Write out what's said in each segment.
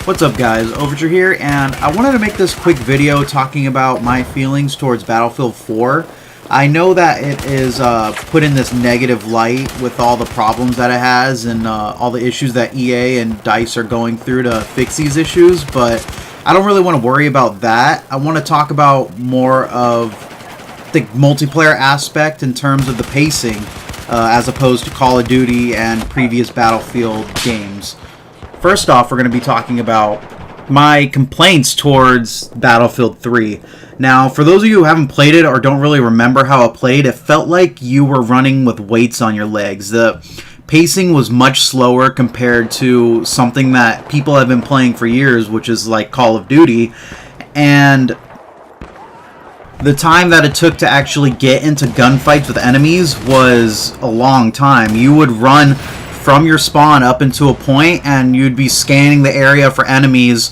What's up guys, Overture here, and I wanted to make this quick video talking about my feelings towards Battlefield 4. I know that it is put in this negative light with all the problems that it has and all the issues that EA and DICE are going through to fix these issues, but I don't really want to worry about that. I want to talk about more of the multiplayer aspect in terms of the pacing as opposed to Call of Duty and previous Battlefield games. First off, we're going to be talking about my complaints towards Battlefield 3. Now, for those of you who haven't played it or don't really remember how it played, it felt like you were running with weights on your legs. The pacing was much slower compared to something that people have been playing for years, which is like Call of Duty. And the time that it took to actually get into gunfights with enemies was a long time. You would run from your spawn up into a point and you'd be scanning the area for enemies,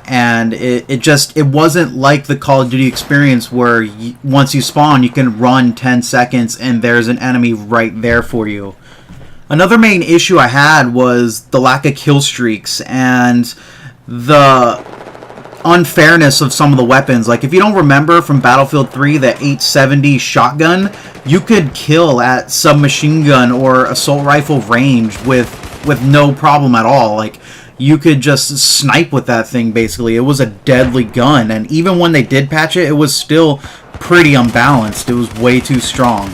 and it wasn't like the Call of Duty experience where once you spawn you can run 10 seconds and there's an enemy right there for you. Another main issue I had was the lack of kill streaks and the unfairness of some of the weapons. Like, if you don't remember from Battlefield 3, the 870 shotgun, you could kill at submachine gun or assault rifle range with no problem at all. Like, you could just snipe with that thing, basically. It was a deadly gun, and even when they did patch it, it was still pretty unbalanced. It was way too strong.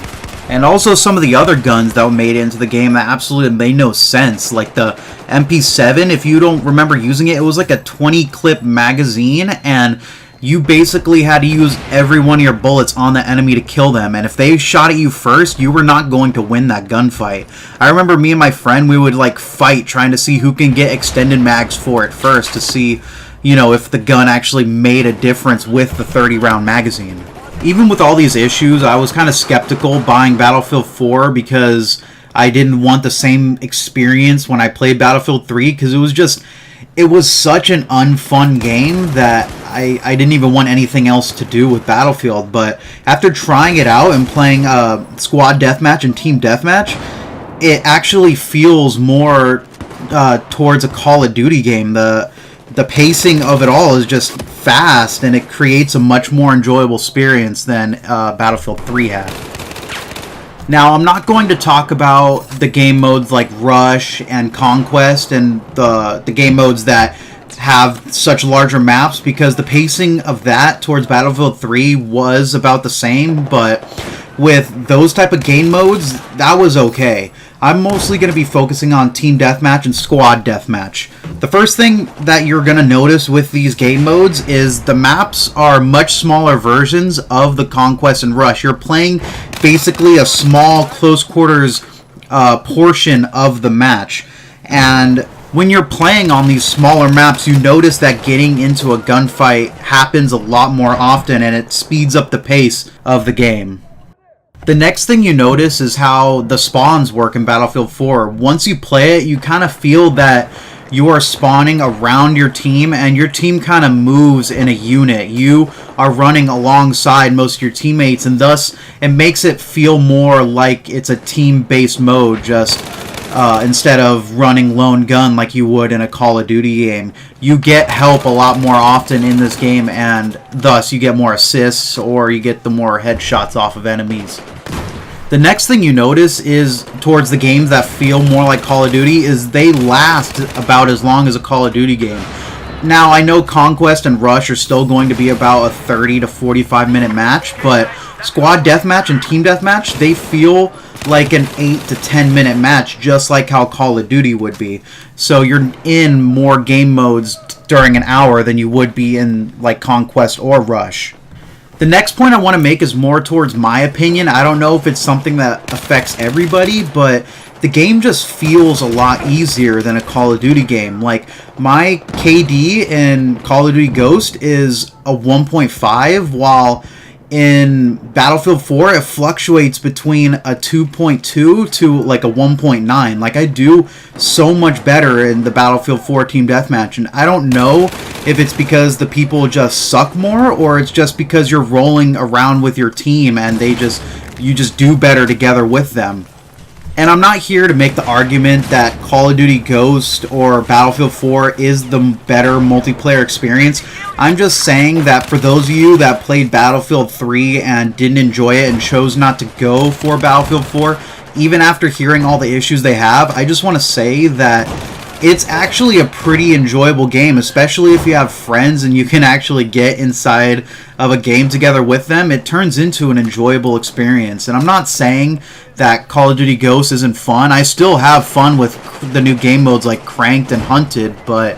And also some of the other guns that were made into the game that absolutely made no sense. Like the MP7, if you don't remember using it, it was like a 20 clip magazine, and you basically had to use every one of your bullets on the enemy to kill them. And if they shot at you first, you were not going to win that gunfight. I remember me and my friend, we would like fight trying to see who can get extended mags for it first to see, you know, if the gun actually made a difference with the 30 round magazine. Even with all these issues, I was kind of skeptical buying Battlefield 4 because I didn't want the same experience when I played Battlefield 3, because it was such an unfun game that I didn't even want anything else to do with Battlefield. But after trying it out and playing Squad Deathmatch and Team Deathmatch, it actually feels more towards a Call of Duty game. The pacing of it all is just fast, and it creates a much more enjoyable experience than Battlefield 3 had. Now, I'm not going to talk about the game modes like Rush and Conquest and the game modes that have such larger maps, because the pacing of that towards Battlefield 3 was about the same, but with those type of game modes, that was okay. I'm mostly going to be focusing on Team Deathmatch and Squad Deathmatch. The first thing that you're going to notice with these game modes is the maps are much smaller versions of the Conquest and Rush. You're playing basically a small close quarters portion of the match. And when you're playing on these smaller maps, you notice that getting into a gunfight happens a lot more often, and it speeds up the pace of the game. The next thing you notice is how the spawns work in Battlefield 4. Once you play it, you kind of feel that you are spawning around your team, and your team kind of moves in a unit. You are running alongside most of your teammates, and thus it makes it feel more like it's a team-based mode, just instead of running lone gun like you would in a Call of Duty game. You get help a lot more often in this game, and thus you get more assists, or you get the more headshots off of enemies. The next thing you notice is towards the games that feel more like Call of Duty is they last about as long as a Call of Duty game. Now, I know Conquest and Rush are still going to be about a 30 to 45 minute match, but Squad Deathmatch and Team Deathmatch, they feel like an 8 to 10 minute match, just like how Call of Duty would be. So you're in more game modes during an hour than you would be in like Conquest or Rush. The next point I want to make is more towards my opinion. I don't know if it's something that affects everybody, but the game just feels a lot easier than a Call of Duty game. Like, my KD in Call of Duty Ghost is a 1.5, while in Battlefield 4 it fluctuates between a 2.2 to like a 1.9. Like, I do so much better in the Battlefield 4 Team Deathmatch, and I don't know if it's because the people just suck more, or it's just because you're rolling around with your team and you just do better together with them. And I'm not here to make the argument that Call of Duty Ghost or Battlefield 4 is the better multiplayer experience. I'm just saying that for those of you that played Battlefield 3 and didn't enjoy it and chose not to go for Battlefield 4, even after hearing all the issues they have, I just want to say that it's actually a pretty enjoyable game, especially if you have friends and you can actually get inside of a game together with them. It turns into an enjoyable experience. And I'm not saying that Call of Duty Ghosts isn't fun. I still have fun with the new game modes like Cranked and Hunted, but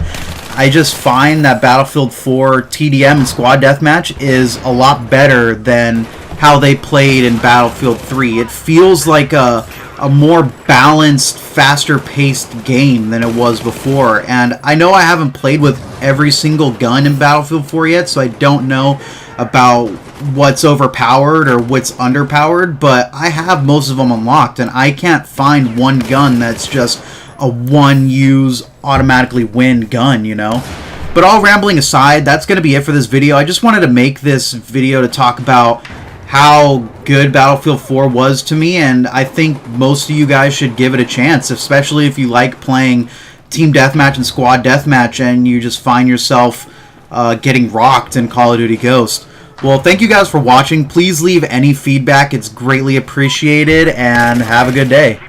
I just find that Battlefield 4 TDM and Squad Deathmatch is a lot better than how they played in Battlefield 3. It feels like a more balanced, faster-paced game than it was before. And I know I haven't played with every single gun in Battlefield 4 yet, so I don't know about what's overpowered or what's underpowered, but I have most of them unlocked, and I can't find one gun that's just a one-use, automatically win gun, you know? But all rambling aside, that's going to be it for this video. I just wanted to make this video to talk about how good Battlefield 4 was to me, and I think most of you guys should give it a chance, especially if you like playing Team Deathmatch and Squad Deathmatch and you just find yourself getting rocked in Call of Duty Ghost. Well, thank you guys for watching. Please leave any feedback. It's greatly appreciated, and have a good day.